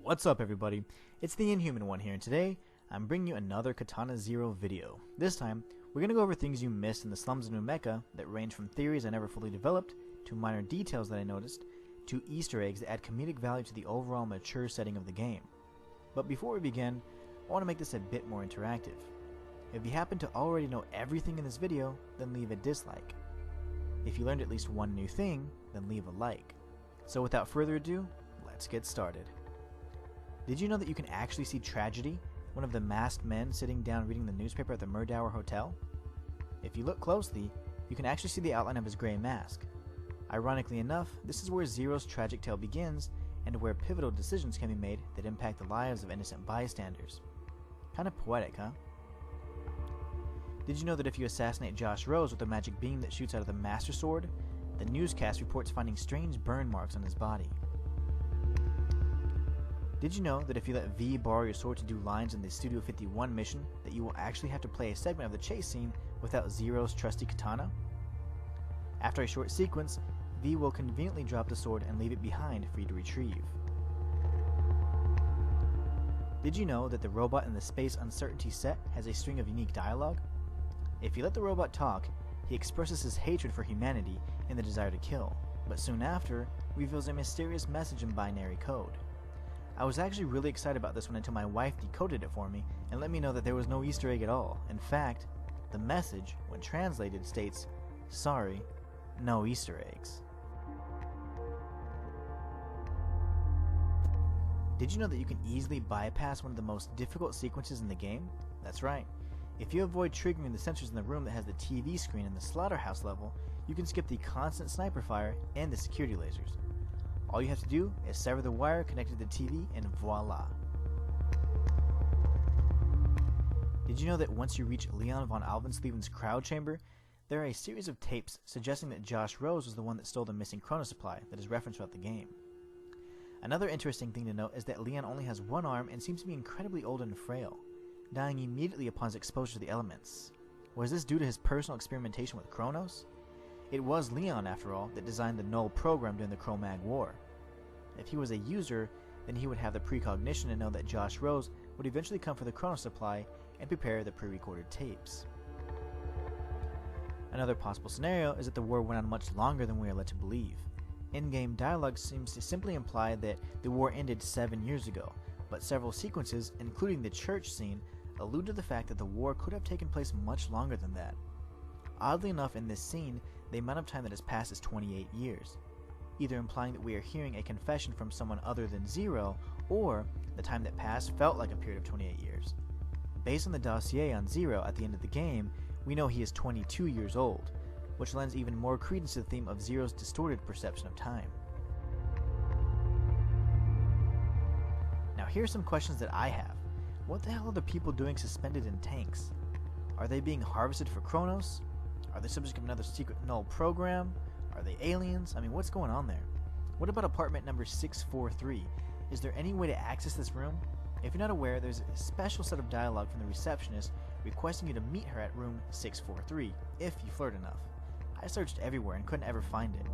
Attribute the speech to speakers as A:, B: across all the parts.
A: What's up everybody, it's the Inhuman one here, and today I'm bringing you another Katana Zero video. This time, we're going to go over things you missed in the slums of New Mecca that range from theories I never fully developed, to minor details that I noticed, to Easter eggs that add comedic value to the overall mature setting of the game. But before we begin, I want to make this a bit more interactive. If you happen to already know everything in this video, then leave a dislike. If you learned at least one new thing, then leave a like. So without further ado, let's get started. Did you know that you can actually see Tragedy, one of the masked men sitting down reading the newspaper at the Murdower Hotel? If you look closely, you can actually see the outline of his grey mask. Ironically enough, this is where Zero's tragic tale begins, and where pivotal decisions can be made that impact the lives of innocent bystanders. Kinda poetic, huh? Did you know that if you assassinate Josh Rose with a magic beam that shoots out of the Master Sword, the newscast reports finding strange burn marks on his body? Did you know that if you let V borrow your sword to do lines in the Studio 51 mission, that you will actually have to play a segment of the chase scene without Zero's trusty katana? After a short sequence, V will conveniently drop the sword and leave it behind for you to retrieve. Did you know that the robot in the Space Uncertainty set has a string of unique dialogue? If you let the robot talk, he expresses his hatred for humanity and the desire to kill, but soon after, reveals a mysterious message in binary code. I was actually really excited about this one until my wife decoded it for me and let me know that there was no Easter egg at all. In fact, the message, when translated, states, "Sorry, no Easter eggs." Did you know that you can easily bypass one of the most difficult sequences in the game? That's right. If you avoid triggering the sensors in the room that has the TV screen in the slaughterhouse level, you can skip the constant sniper fire and the security lasers. All you have to do is sever the wire connected to the TV and voila. Did you know that once you reach Leon von Alvenslieven's crowd chamber, there are a series of tapes suggesting that Josh Rose was the one that stole the missing chrono supply that is referenced throughout the game? Another interesting thing to note is that Leon only has one arm and seems to be incredibly old and frail, dying immediately upon his exposure to the elements. Was this due to his personal experimentation with Chronos? It was Leon, after all, that designed the Null program during the Cro-Mag War. If he was a user, then he would have the precognition to know that Josh Rose would eventually come for the chrono supply and prepare the pre-recorded tapes. Another possible scenario is that the war went on much longer than we are led to believe. In-game dialogue seems to simply imply that the war ended 7 years ago, but several sequences, including the church scene, allude to the fact that the war could have taken place much longer than that. Oddly enough, in this scene, the amount of time that has passed is 28 years, either implying that we are hearing a confession from someone other than Zero, or the time that passed felt like a period of 28 years. Based on the dossier on Zero at the end of the game, we know he is 22 years old, which lends even more credence to the theme of Zero's distorted perception of time. Now here's some questions that I have. What the hell are the people doing suspended in tanks? Are they being harvested for Chronos? Are they subject of another secret Null program? Are they aliens? I mean, what's going on there? What about apartment number 643? Is there any way to access this room? If you're not aware, there's a special set of dialogue from the receptionist requesting you to meet her at room 643, if you flirt enough. I searched everywhere and couldn't ever find it.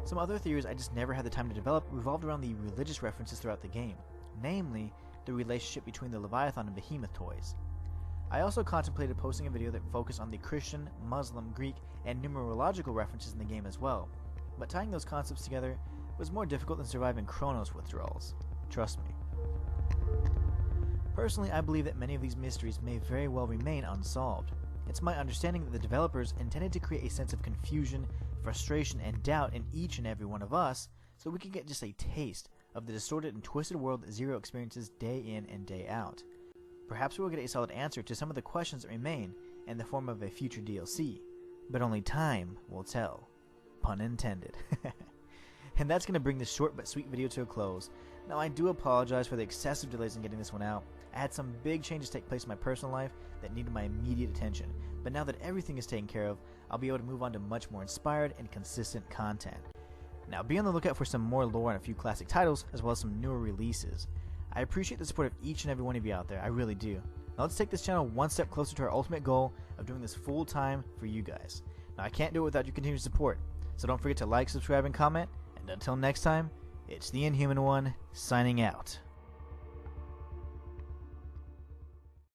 A: Some other theories I just never had the time to develop revolved around the religious references throughout the game, namely the relationship between the Leviathan and Behemoth toys. I also contemplated posting a video that focused on the Christian, Muslim, Greek, and numerological references in the game as well, but tying those concepts together was more difficult than surviving Chronos withdrawals. Trust me. Personally, I believe that many of these mysteries may very well remain unsolved. It's my understanding that the developers intended to create a sense of confusion, frustration, and doubt in each and every one of us, so we can get just a taste of the distorted and twisted world that Zero experiences day in and day out. Perhaps we will get a solid answer to some of the questions that remain in the form of a future DLC, but only time will tell. Pun intended. And that's going to bring this short but sweet video to a close. Now I do apologize for the excessive delays in getting this one out. I had some big changes take place in my personal life that needed my immediate attention, but now that everything is taken care of, I'll be able to move on to much more inspired and consistent content. Now be on the lookout for some more lore on a few classic titles, as well as some newer releases. I appreciate the support of each and every one of you out there, I really do. Now let's take this channel one step closer to our ultimate goal of doing this full time for you guys. Now I can't do it without your continued support, so don't forget to like, subscribe, and comment, and until next time, It's the Inhuman one, signing out.